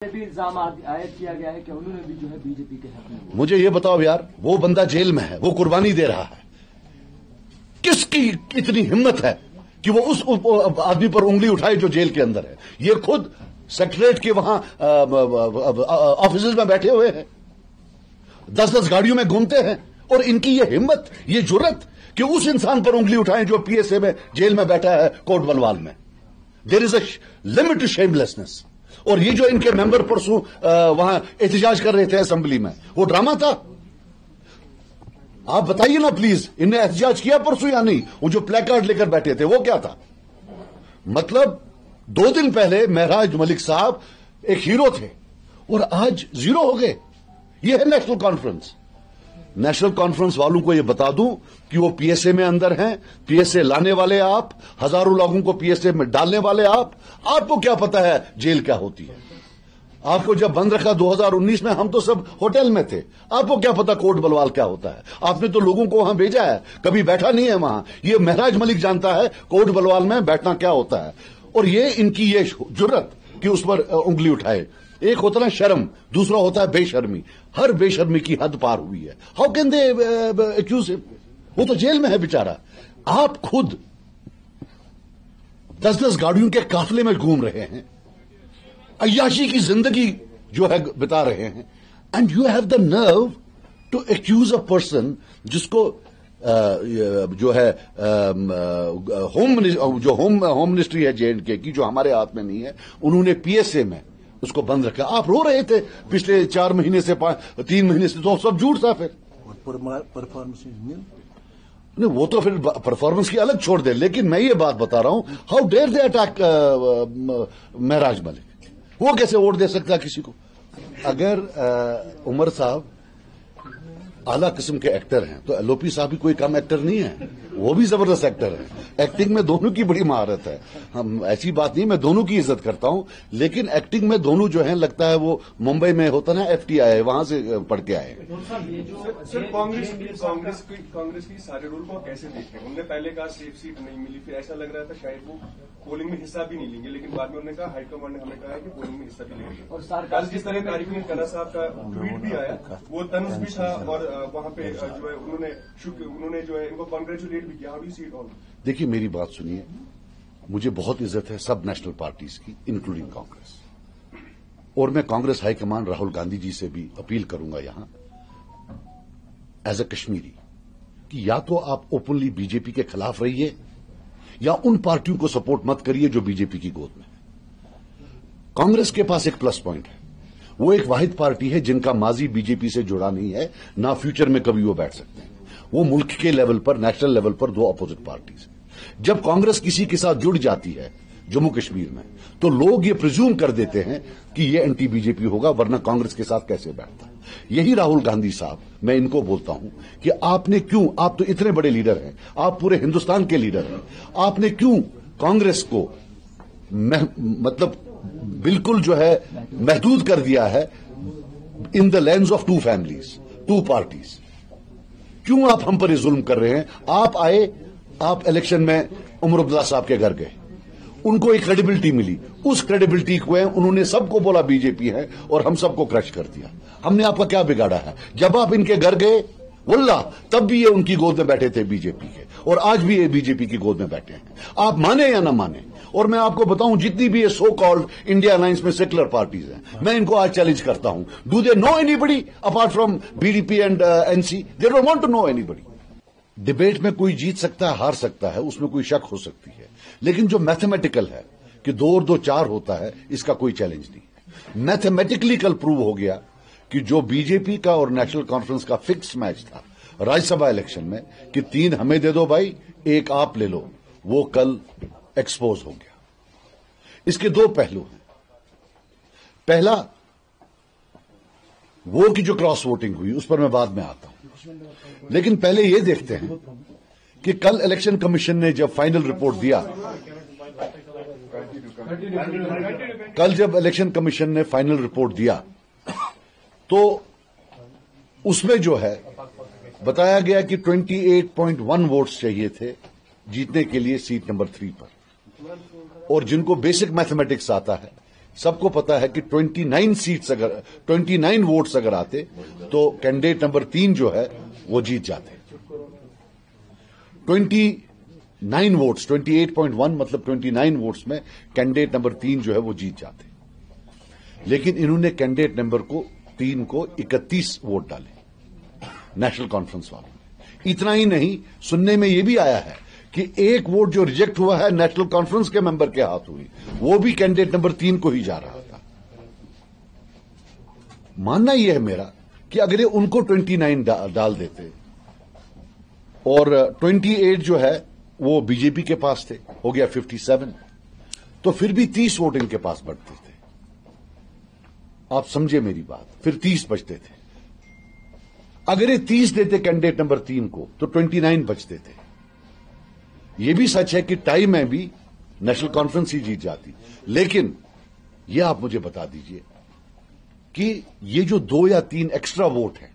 भी इल्जाम आयद किया गया है कि उन्होंने भी जो है बीजेपी के हक में। मुझे ये बताओ यार, वो बंदा जेल में है, वो कुर्बानी दे रहा है, किसकी इतनी हिम्मत है कि वो उस आदमी पर उंगली उठाए जो जेल के अंदर है। ये खुद सेक्रेटरीट के वहां ऑफिस में बैठे हुए हैं, 10-10 गाड़ियों में घूमते हैं, और इनकी ये हिम्मत, ये जुर्रत कि उस इंसान पर उंगली उठाएं जो पीएसए में जेल में बैठा है, कोट बलवाल में। There is a limit to shamelessness. और ये जो इनके मेंबर परसों वहां एहतजाज कर रहे थे असेंबली में, वो ड्रामा था। आप बताइए ना प्लीज, इन्हें एहतजाज किया परसों या नहीं? वो जो प्लेकार्ड लेकर बैठे थे वो क्या था? मतलब 2 दिन पहले महराज मलिक साहब एक हीरो थे और आज जीरो हो गए। ये है नेशनल कॉन्फ्रेंस। नेशनल कॉन्फ्रेंस वालों को यह बता दूं कि वो पीएसए में अंदर हैं, पीएसए लाने वाले आप, हजारों लोगों को पीएसए में डालने वाले आप। आपको क्या पता है जेल क्या होती है? आपको जब बंद रखा 2019 में, हम तो सब होटल में थे। आपको क्या पता कोट बलवाल क्या होता है? आपने तो लोगों को वहां भेजा है, कभी बैठा नहीं है वहां। ये महराज मलिक जानता है कोट बलवाल में बैठना क्या होता है। और ये इनकी ये जुर्रत कि उस पर उंगली उठाए। एक होता है शर्म, दूसरा होता है बेशर्मी। हर बेशर्मी की हद पार हुई है। How can they accuse him? वो तो जेल में है बेचारा। आप खुद 10-10 गाड़ियों के काफिले में घूम रहे हैं, अय्याशी की जिंदगी जो है बिता रहे हैं, and you have the nerve to accuse a person जिसको जो है होम मिनिस्ट्री है जे&के की, जो हमारे हाथ में नहीं है, उन्होंने पीएसए में उसको बंद रखा। आप रो रहे थे पिछले 4 महीने से, 3 महीने से, तो सब झूठ था। फिर परफॉर्मेंस नहीं, वो तो फिर परफॉर्मेंस की अलग छोड़ दे। लेकिन मैं ये बात बता रहा हूं, हाउ डेयर दे अटैक महराज मलिक? वो कैसे वोट दे सकता है किसी को? अगर उमर साहब आला किस्म के एक्टर हैं तो एलओपी साहब भी कोई कम एक्टर नहीं है, वो भी जबरदस्त एक्टर है। एक्टिंग में दोनों की बड़ी महारत है। हम ऐसी बात नहीं, मैं दोनों की इज्जत करता हूं, लेकिन एक्टिंग में दोनों जो हैं, लगता है वो मुंबई में होता ना एफटीआई, वहां से पढ़ के आए। सर, कांग्रेस की सारे रूल को कैसे देखते हैं? उन्होंने पहले कहा सेफ सीट नहीं मिली, फिर ऐसा लग रहा था शायद वो पोलिंग में हिस्सा भी नहीं लेंगे, लेकिन बाद में उन्होंने कहा, हाईकमान ने हमें कहा है कि पोलिंग में हिस्सा भी लेंगे। और कल जिस तरह तारीख में कला साहब का ट्वीट भी आया, वो तनुज भी था, और वहां पे जो है उन्होंने जो है इनको कॉन्ग्रेचुलेट भी किया। देखिए, मेरी बात सुनिए, मुझे बहुत इज्जत है सब नेशनल पार्टीज की, इंक्लूडिंग कांग्रेस। और मैं कांग्रेस हाईकमान राहुल गांधी जी से भी अपील करूंगा यहां एज अ कश्मीरी कि या तो आप ओपनली बीजेपी के खिलाफ रहिए, या उन पार्टियों को सपोर्ट मत करिए जो बीजेपी की गोद में है। कांग्रेस के पास एक प्लस पॉइंट है, वो एक वाहिद पार्टी है जिनका माजी बीजेपी से जुड़ा नहीं है, ना फ्यूचर में कभी वो बैठ सकते हैं। वो मुल्क के लेवल पर, नेशनल लेवल पर 2 अपोजिट पार्टीज है। जब कांग्रेस किसी के साथ जुड़ जाती है जम्मू कश्मीर में, तो लोग ये प्रिज्यूम कर देते हैं कि ये एंटी बीजेपी होगा, वरना कांग्रेस के साथ कैसे बैठता है। यही राहुल गांधी साहब, मैं इनको बोलता हूं कि आपने क्यों, आप तो इतने बड़े लीडर हैं, आप पूरे हिंदुस्तान के लीडर हैं, आपने क्यों कांग्रेस को मतलब बिल्कुल जो है महदूद कर दिया है in the lens of 2 families, 2 parties? क्यों आप हम पर ये जुल्म कर रहे हैं? आप आए, आप इलेक्शन में उमर अब्दुल्ला साहब के घर गए, उनको एक क्रेडिबिलिटी मिली, उस क्रेडिबिलिटी को उन्होंने सबको बोला बीजेपी है, और हम सबको क्रश कर दिया। हमने आपका क्या बिगाड़ा है? जब आप इनके घर गए वल्लाह, तब भी ये उनकी गोद में बैठे थे बीजेपी के, और आज भी ये बीजेपी की गोद में बैठे हैं। आप माने या ना माने। और मैं आपको बताऊं, जितनी भी ये सो कॉल्ड इंडिया अलायंस में सेक्युलर पार्टीज हैं, मैं इनको आज चैलेंज करता हूं, do they know anybody apart from BDP and NC? They don't want to know anybody. Debate में कोई जीत सकता है, हार सकता है, उसमें कोई शक हो सकती है, लेकिन जो मैथमेटिकल है कि 2 और 2 4 होता है, इसका कोई चैलेंज नहीं। मैथमेटिकली कल प्रूव हो गया कि जो बीजेपी का और नेशनल कॉन्फ्रेंस का फिक्स मैच था राज्यसभा इलेक्शन में कि 3 हमें दे दो भाई, 1 आप ले लो, वो कल एक्सपोज हो गया। इसके 2 पहलू हैं। पहला, वो की जो क्रॉस वोटिंग हुई, उस पर मैं बाद में आता हूं, लेकिन पहले ये देखते हैं कि कल इलेक्शन कमीशन ने जब फाइनल रिपोर्ट दिया, कल जब इलेक्शन कमीशन ने फाइनल रिपोर्ट दिया, तो उसमें जो है बताया गया कि 28.1 वोट्स चाहिए थे जीतने के लिए सीट नंबर 3 पर, और जिनको बेसिक मैथमेटिक्स आता है, सबको पता है कि 29 वोट्स अगर आते तो कैंडिडेट नंबर 3 जो है वो जीत जाते। 29 वोट्स, 28.1 मतलब 29 वोट्स में कैंडिडेट नंबर 3 जो है वो जीत जाते। लेकिन इन्होंने कैंडिडेट नंबर 3 को 31 वोट डाले नेशनल कॉन्फ्रेंस वालों ने। इतना ही नहीं, सुनने में यह भी आया है कि एक वोट जो रिजेक्ट हुआ है नेशनल कॉन्फ्रेंस के मेंबर के हाथ हुई, वो भी कैंडिडेट नंबर 3 को ही जा रहा था। मानना यह है मेरा कि अगर उनको 29 डाल देते और 28 जो है वो बीजेपी के पास थे, हो गया 57, तो फिर भी 30 वोट इनके पास बढ़ते थे। आप समझे मेरी बात, फिर 30 बचते थे। अगर ये 30 देते कैंडिडेट नंबर 3 को तो 29 बचते थे। यह भी सच है कि टाई में भी नेशनल कॉन्फ्रेंस ही जीत जाती। लेकिन यह आप मुझे बता दीजिए कि ये जो 2 या 3 एक्स्ट्रा वोट है,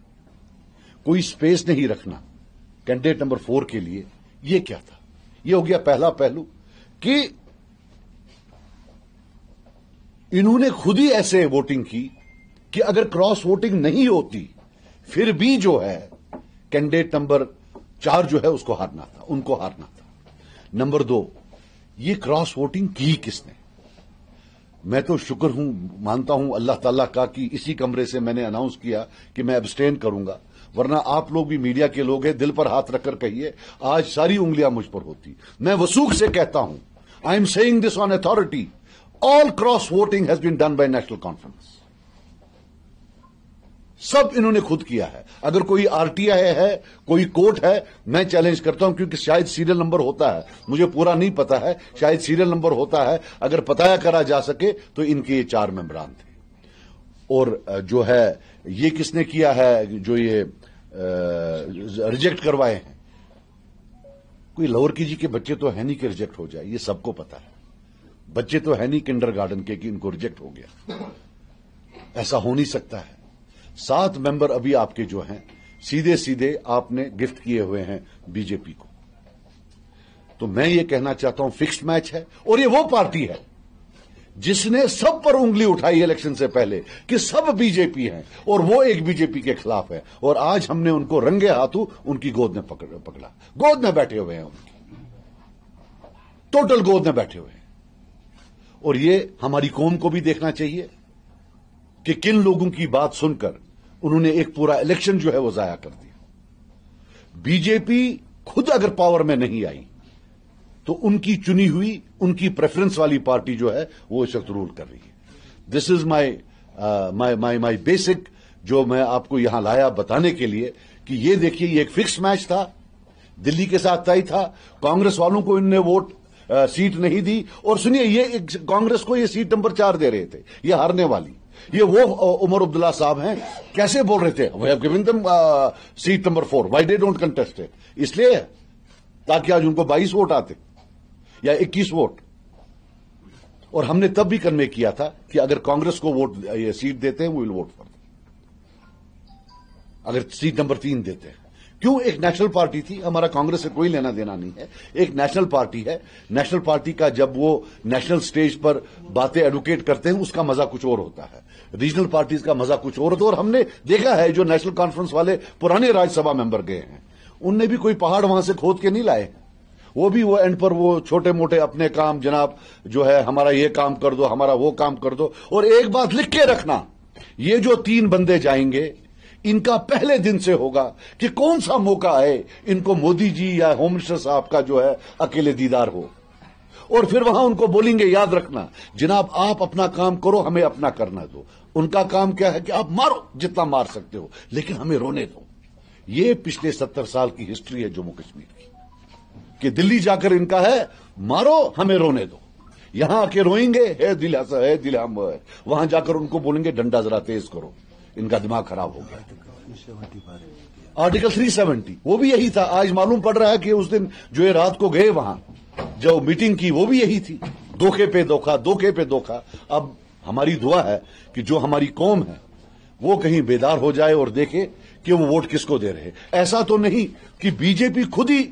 कोई स्पेस नहीं रखना कैंडिडेट नंबर 4 के लिए, ये क्या था? ये हो गया पहला पहलू कि इन्होंने खुद ही ऐसे वोटिंग की कि अगर क्रॉस वोटिंग नहीं होती फिर भी जो है कैंडिडेट नंबर 4 जो है उसको हारना था, उनको हारना था। नंबर 2, ये क्रॉस वोटिंग की किसने? मैं तो शुक्र हूं, मानता हूं अल्लाह ताला का कि इसी कमरे से मैंने अनाउंस किया कि मैं अब्सटेन करूंगा, वरना आप लोग भी मीडिया के लोग हैं, दिल पर हाथ रखकर कहिए आज सारी उंगलियां मुझ पर होती। मैं वसूख से कहता हूं, I am saying this on authority, all cross voting has been done by National Conference. सब इन्होंने खुद किया है। अगर कोई आरटीआई है, कोई कोर्ट है, मैं चैलेंज करता हूं, क्योंकि शायद सीरियल नंबर होता है, मुझे पूरा नहीं पता है, शायद सीरियल नंबर होता है, अगर पता करा जा सके तो इनके ये 4 मेंबरान थे। और जो है ये किसने किया है, जो ये रिजेक्ट करवाए हैं, कोई लोअर केजी के बच्चे तो है नहीं कि रिजेक्ट हो जाए, ये सबको पता है। बच्चे तो है नहीं किंडरगार्टन के कि इनको रिजेक्ट हो गया, ऐसा हो नहीं सकता है। 7 मेंबर अभी आपके जो हैं सीधे सीधे आपने गिफ्ट किए हुए हैं बीजेपी को। तो मैं ये कहना चाहता हूं फिक्स्ड मैच है, और ये वो पार्टी है जिसने सब पर उंगली उठाई इलेक्शन से पहले कि सब बीजेपी हैं और वो एक बीजेपी के खिलाफ है, और आज हमने उनको रंगे हाथों उनकी गोद में पकड़ा, गोद में बैठे हुए हैं, उनकी टोटल गोद में बैठे हुए हैं। और ये हमारी कौम को भी देखना चाहिए कि किन लोगों की बात सुनकर उन्होंने एक पूरा इलेक्शन जो है वो जाया कर दिया। बीजेपी खुद अगर पावर में नहीं आई तो उनकी चुनी हुई, उनकी प्रेफरेंस वाली पार्टी जो है वो इस वक्त रूल कर रही है। दिस इज माई बेसिक, जो मैं आपको यहां लाया बताने के लिए कि ये देखिए, ये एक फिक्स मैच था, दिल्ली के साथ तय था। कांग्रेस वालों को इनने वोट सीट नहीं दी, और सुनिए, ये कांग्रेस को ये सीट नंबर 4 दे रहे थे, ये हारने वाली। ये वो उमर अब्दुल्ला साहब हैं, कैसे बोल रहे थे, we have given them seat number 4, why they don't contest it, इसलिए ताकि आज उनको 22 वोट आते या 21 वोट। और हमने तब भी कन्वे किया था कि अगर कांग्रेस को वोट ये सीट देते हैं, वो विल वोट फॉर, अगर सीट नंबर 3 देते हैं। क्यों? एक नेशनल पार्टी थी, हमारा कांग्रेस से कोई लेना देना नहीं है, एक नेशनल पार्टी है। नेशनल पार्टी का जब वो नेशनल स्टेज पर बातें एडवोकेट करते हैं, उसका मजा कुछ और होता है, रीजनल पार्टीज का मजा कुछ और होता है। और हमने देखा है जो नेशनल कॉन्फ्रेंस वाले पुराने राज्यसभा मेंबर गए हैं, उनने भी कोई पहाड़ वहां से खोद के नहीं लाए, वो भी वो एंड पर वो छोटे मोटे अपने काम, जनाब जो है हमारा ये काम कर दो, हमारा वो काम कर दो। और एक बात लिख के रखना, ये जो 3 बंदे जाएंगे, इनका पहले दिन से होगा कि कौन सा मौका है इनको मोदी जी या होम मिनिस्टर साहब का जो है अकेले दीदार हो, और फिर वहां उनको बोलेंगे, याद रखना जनाब आप अपना काम करो, हमें अपना करना दो। उनका काम क्या है कि आप मारो जितना मार सकते हो, लेकिन हमें रोने दो। ये पिछले 70 साल की हिस्ट्री है जम्मू कश्मीर की, कि दिल्ली जाकर इनका है मारो हमें रोने दो, यहां आके रोएंगे है दिल हंसा है दिल हम है, वहां जाकर उनको बोलेंगे डंडा जरा तेज करो, इनका दिमाग खराब हो गया। आर्टिकल 370 वो भी यही था। आज मालूम पड़ रहा है कि उस दिन जो ये रात को गए वहां जो मीटिंग की, वो भी यही थी, धोखे पे धोखा, धोखे पे धोखा। अब हमारी दुआ है कि जो हमारी कौम है वो कहीं बेदार हो जाए और देखे कि वो वोट किसको दे रहे। ऐसा तो नहीं कि बीजेपी खुद ही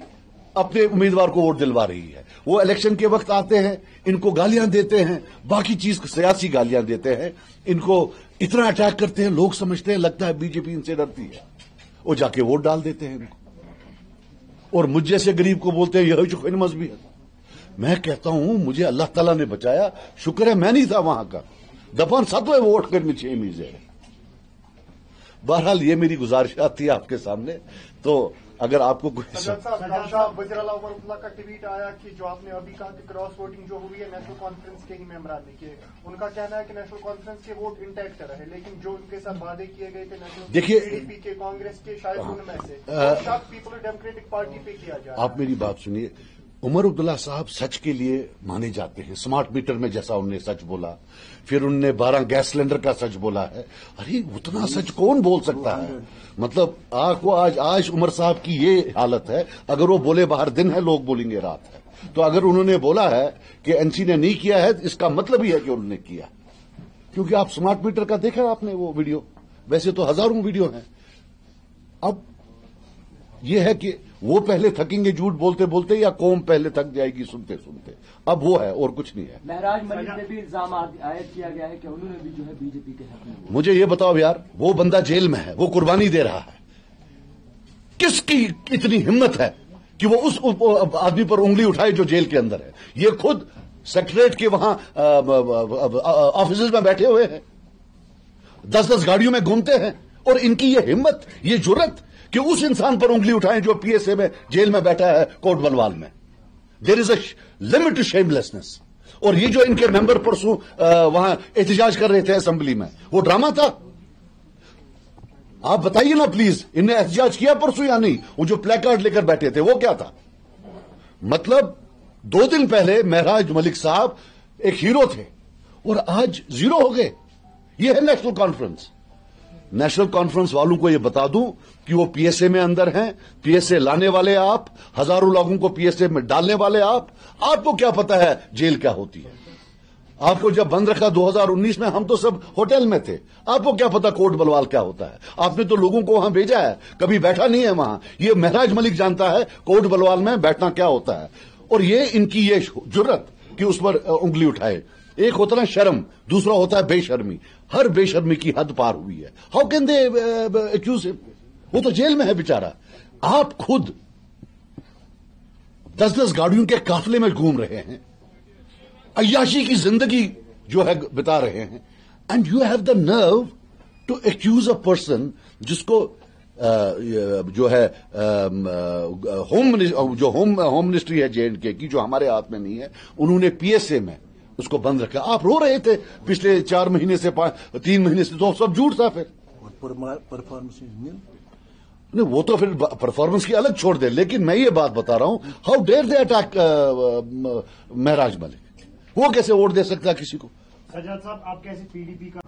अपने उम्मीदवार को वोट दिलवा रही है, वो इलेक्शन के वक्त आते हैं, इनको गालियां देते हैं, बाकी चीज सियासी गालियां देते हैं, इनको इतना अटैक करते हैं, लोग समझते हैं लगता है बीजेपी इनसे डरती है, वो जाके वोट डाल देते हैं इनको, और मुझ जैसे गरीब को बोलते हैं यही चुखन मजहबी है। मैं कहता हूं मुझे अल्लाह ताला ने बचाया, शुक्र है मैं नहीं था वहां का, दफन 7वें वोट कर में 6 मीज है। बहरहाल ये मेरी गुजारिशात थी आपके सामने, तो अगर आपको कोई वज़ीर-ए-आला उमर अब्दुल्ला का ट्वीट आया कि जो आपने अभी कहा कि क्रॉस वोटिंग जो हुई है नेशनल कॉन्फ्रेंस के ही मेंबरान ने किए, उनका कहना है कि नेशनल कॉन्फ्रेंस के वोट इंटैक्ट रहे, लेकिन जो उनके साथ वादे किए गए थे नेशनल देखिए, पीडीपी के, कांग्रेस के, शायद उनमें से शक पीपल डेमोक्रेटिक पार्टी पे किया जा रहा है। आप मेरी बात सुनिए, उमर अब्दुल्ला साहब सच के लिए माने जाते हैं। स्मार्ट मीटर में जैसा उन्होंने सच बोला, फिर उन्होंने 12 गैस सिलेंडर का सच बोला है। अरे उतना सच कौन बोल सकता है? मतलब आपको आज उमर साहब की ये हालत है, अगर वो बोले बाहर दिन है, लोग बोलेंगे रात है। तो अगर उन्होंने बोला है कि एनसी ने नहीं किया है, इसका मतलब ही है कि उन्होंने किया, क्योंकि आप स्मार्ट मीटर का देखा आपने वो वीडियो, वैसे तो हजारों वीडियो हैं। अब यह है कि वो पहले थकेंगे झूठ बोलते बोलते, या कौम पहले थक जाएगी सुनते सुनते, अब वो है और कुछ नहीं है। महराज मलिक ने भी इल्जाम आयद किया गया है कि उन्होंने भी जो है बीजेपी के हक में। मुझे ये बताओ यार, वो बंदा जेल में है, वो कुर्बानी दे रहा है, किसकी इतनी हिम्मत है कि वो उस आदमी पर उंगली उठाए जो जेल के अंदर है? ये खुद सेक्रेटरीट के वहां ऑफिस में बैठे हुए हैं, 10-10 गाड़ियों में घूमते हैं, और इनकी ये हिम्मत, ये जुर्रत कि उस इंसान पर उंगली उठाएं जो पीएसए में जेल में बैठा है, कोट बलवाल में। There is a limit to shamelessness. और ये जो इनके मेंबर परसों वहां एहतजाज कर रहे थे असेंबली में, वो ड्रामा था? आप बताइए ना प्लीज, इन्हें एहतजाज किया परसों या नहीं? वो जो प्लेकार्ड लेकर बैठे थे वो क्या था? मतलब 2 दिन पहले महराज मलिक साहब एक हीरो थे और आज जीरो हो गए। ये है नेशनल कॉन्फ्रेंस। नेशनल कॉन्फ्रेंस वालों को यह बता दूं कि वो पीएसए में अंदर हैं, पीएसए लाने वाले आप, हजारों लोगों को पीएसए में डालने वाले आप। आपको क्या पता है जेल क्या होती है? आपको जब बंद रखा 2019 में, हम तो सब होटल में थे, आपको क्या पता कोट बलवाल क्या होता है? आपने तो लोगों को वहां भेजा है, कभी बैठा नहीं है वहां। ये महराज मलिक जानता है कोट बलवाल में बैठना क्या होता है, और ये इनकी ये जुर्रत कि उस पर उंगली उठाए। एक होता है शर्म, दूसरा होता है बेशर्मी। हर बेशर्मी की हद पार हुई है। How can they accuse him? वो तो जेल में है बेचारा। आप खुद 10-10 गाड़ियों के काफिले में घूम रहे हैं, अय्याशी की जिंदगी जो है बिता रहे हैं, and you have the nerve to accuse a person जिसको जो है होम मिनिस्ट्री है जेएंडके की, जो हमारे हाथ में नहीं है, उन्होंने पीएसए में उसको बंद रखा। आप रो रहे थे पिछले 4 महीने से, 3 महीने से, तो सब झूठ था। फिर परफॉर्मेंस नहीं, वो तो फिर परफॉर्मेंस की अलग छोड़ दे, लेकिन मैं ये बात बता रहा हूं, हाउ डेयर दे अटैक महराज मलिक? वो कैसे वोट दे सकता किसी को? सज्जाद साहब, आप कैसे पीडीपी का